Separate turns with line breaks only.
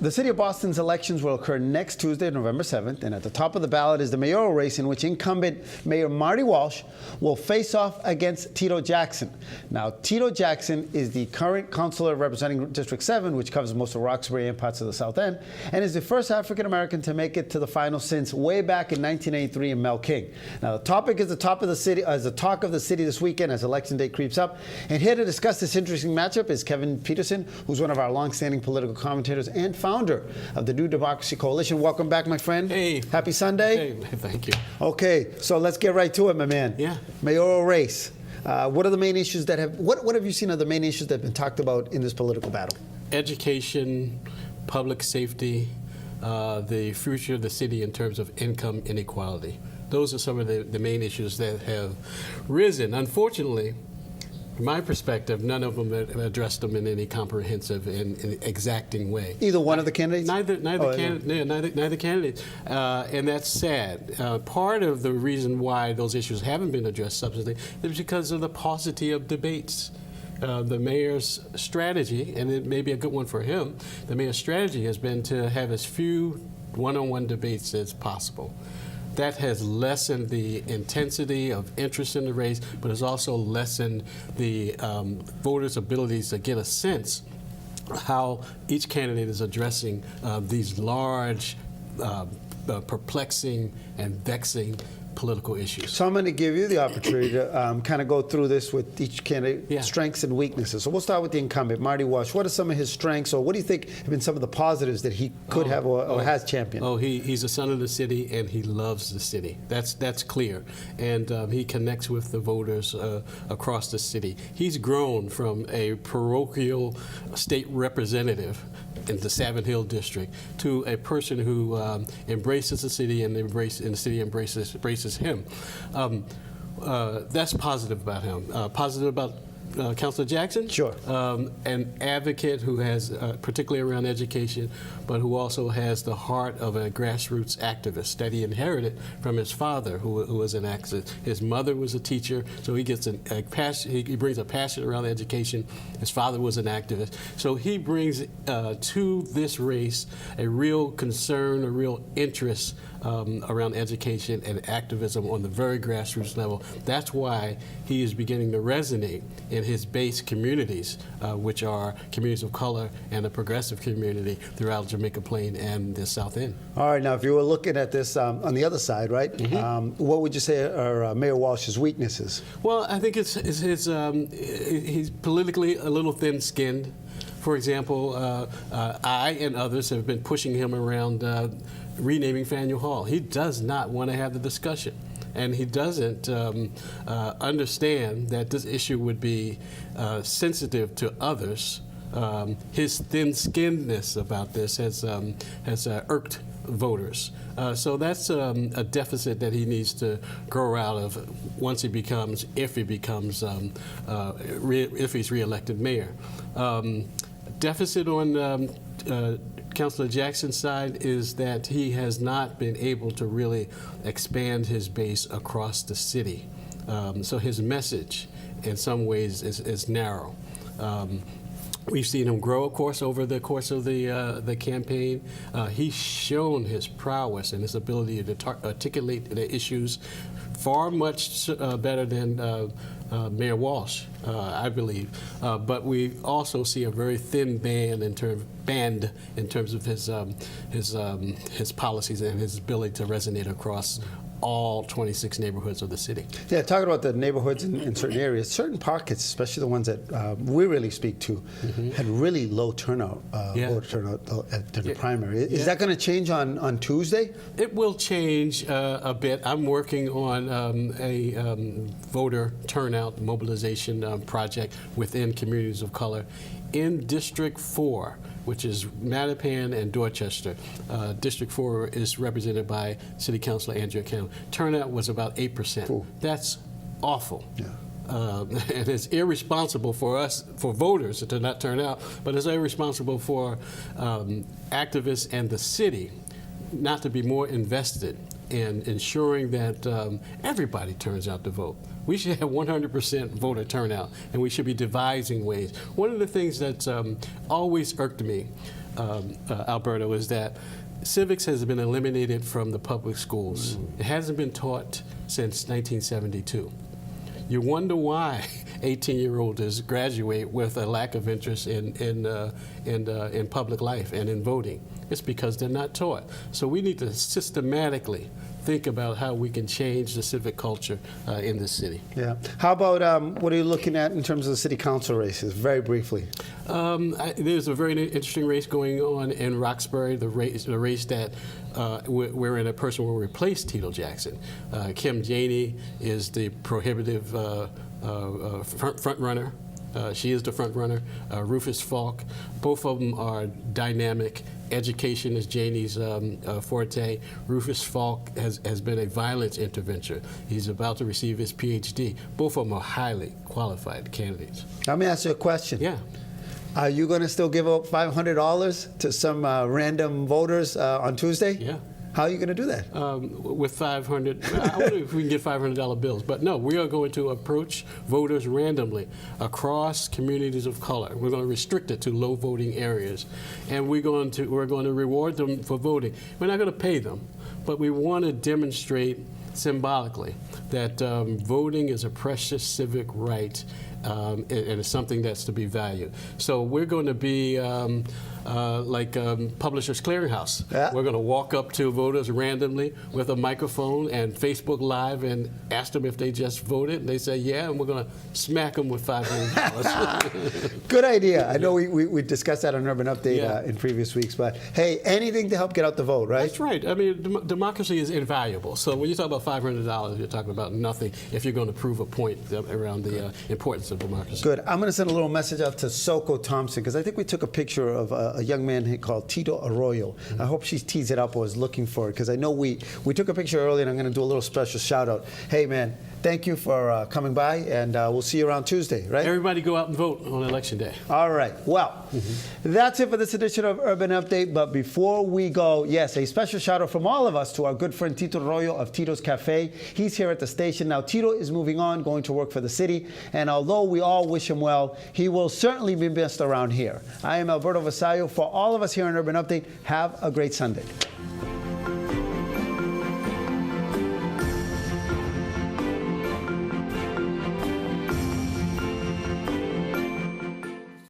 The City of Boston's elections will occur next Tuesday, November 7th, and at the top of the ballot is the mayoral race in which incumbent Mayor Marty Walsh will face off against Tito Jackson. Now, Tito Jackson is the current councilor representing District 7, which covers most of Roxbury and parts of the South End, and is the first African-American to make it to the final since way back in 1983 in Mel King. Now, the topic is the talk of the city this weekend as election day creeps up, and here to discuss this interesting matchup is Kevin Peterson, who's one of our long-standing political commentators and founder of the New Democracy Coalition. Welcome back, my friend.
Hey.
Happy Sunday.
Hey, thank you.
Okay, so let's get right to it, my man.
Yeah.
Mayoral race. What are the main issues that have, what have you seen are the main issues that have been talked about in this political battle?
Education, public safety, the future of the city in terms of income inequality. Those are some of the main issues that have risen. Unfortunately, from my perspective, none of them have addressed them in any comprehensive and exacting way.
Either one of the candidates?
Neither candidate, and that's sad. Part of the reason why those issues haven't been addressed substantively is because of the paucity of debates. The mayor's strategy, and it may be a good one for him, the mayor's strategy has been to have as few one-on-one debates as possible. That has lessened the intensity of interest in the race, but has also lessened the voters' abilities to get a sense of how each candidate is addressing these large, perplexing, and vexing political issues.
So I'm going to give you the opportunity to kind of go through this with each candidate, strengths and weaknesses. So we'll start with the incumbent, Marty Walsh. What are some of his strengths, or what do you think have been some of the positives that he could have or has championed?
Oh, he's a son of the city, and he loves the city. That's clear. And he connects with the voters across the city. He's grown from a parochial state representative in the Savin Hill district to a person who embraces the city, and the city embraces him. That's positive about him. Positive about Councilor Jackson?
Sure.
An advocate who has, particularly around education, but who also has the heart of a grassroots activist that he inherited from his father, who was an activist. His mother was a teacher, so he gets a passion. He brings a passion around education. His father was an activist, so he brings to this race a real concern, a real interest around education and activism on the very grassroots level. That's why he is beginning to resonate in his base communities, which are communities of color and a progressive community throughout Jamaica Plain and the South End.
All right, now if you were looking at this on the other side, right, what would you say are Mayor Walsh's weaknesses?
Well, I think it's he's politically a little thin-skinned. For example, I and others have been pushing him around renaming Faneuil Hall. He does not want to have the discussion, and he doesn't understand that this issue would be sensitive to others. His thin-skinnedness about this has irked voters. So that's a deficit that he needs to grow out of once he becomes, if he's reelected mayor. Deficit on Councilor Jackson's side is that he has not been able to really expand his base across the city. So his message, in some ways, is narrow. We've seen him grow, of course, over the course of the campaign. He's shown his prowess and his ability to articulate the issues far much better than Mayor Walsh, I believe. But we also see a very thin band in terms of his policies and his ability to resonate across all 26 neighborhoods of the city.
Yeah, talking about the neighborhoods in certain areas, certain pockets, especially the ones that we really speak to, had really low turnout, voter turnout at the primary. Is that going to change on Tuesday?
It will change a bit. I'm working on a voter turnout mobilization project within communities of color in District 4, which is Mattapan and Dorchester. District 4 is represented by City Councilor Andrea Campbell. Turnout was about 8%.
Ooh.
That's awful.
Yeah.
And it's irresponsible for us, for voters, to not turn out, but it's irresponsible for activists and the city not to be more invested and ensuring that everybody turns out to vote. We should have 100% voter turnout, and we should be devising ways. One of the things that's always irked me, Alberto, is that civics has been eliminated from the public schools. It hasn't been taught since 1972. You wonder why 18-year-olds graduate with a lack of interest in public life and in voting. It's because they're not taught. So we need to systematically think about how we can change the civic culture in this city.
Yeah. How about what are you looking at in terms of the city council races, very briefly?
There's a very interesting race going on in Roxbury, the race that wherein a person will replace Tito Jackson. Kim Janey is the prohibitive front runner. She is the front runner. Rufus Falk. Both of them are dynamic. Education is Janey's forte. Rufus Falk has been a violence intervention. He's about to receive his PhD. Both of them are highly qualified candidates.
Let me ask you a question.
Yeah.
Are you going to still give out $500 to some random voters on Tuesday?
Yeah.
How are you going to do that?
With 500, I wonder if we can get $500 bills. But no, we are going to approach voters randomly across communities of color. We're going to restrict it to low voting areas, and we're going to reward them for voting. We're not going to pay them, but we want to demonstrate symbolically that voting is a precious civic right, and it's something that's to be valued. So we're going to be like Publishers Clearinghouse. Yeah. We're going to walk up to voters randomly with a microphone and Facebook Live and ask them if they just voted. And they say, yeah, and we're going to smack them with $500.
Good idea. I know we discussed that on Urban Update in previous weeks, but hey, anything to help get out the vote, right?
That's right. I mean, democracy is invaluable. So when you talk about $500, you're talking about nothing if you're going to prove a point around the importance of democracy.
Good. I'm going to send a little message out to Soko Thompson, because I think we took a picture of a young man called Tito Arroyo. I hope she tees it up or is looking for it, because I know we took a picture earlier, and I'm going to do a little special shout out. Hey, man, thank you for coming by, and we'll see you around Tuesday, right?
Everybody go out and vote on Election Day.
All right. Well, that's it for this edition of Urban Update. But before we go, yes, a special shout out from all of us to our good friend Tito Arroyo of Tito's Cafe. He's here at the station. Now, Tito is moving on, going to work for the city. And although we all wish him well, he will certainly be missed around here. I am Alberto Vasallo. For all of us here on Urban Update, have a great Sunday.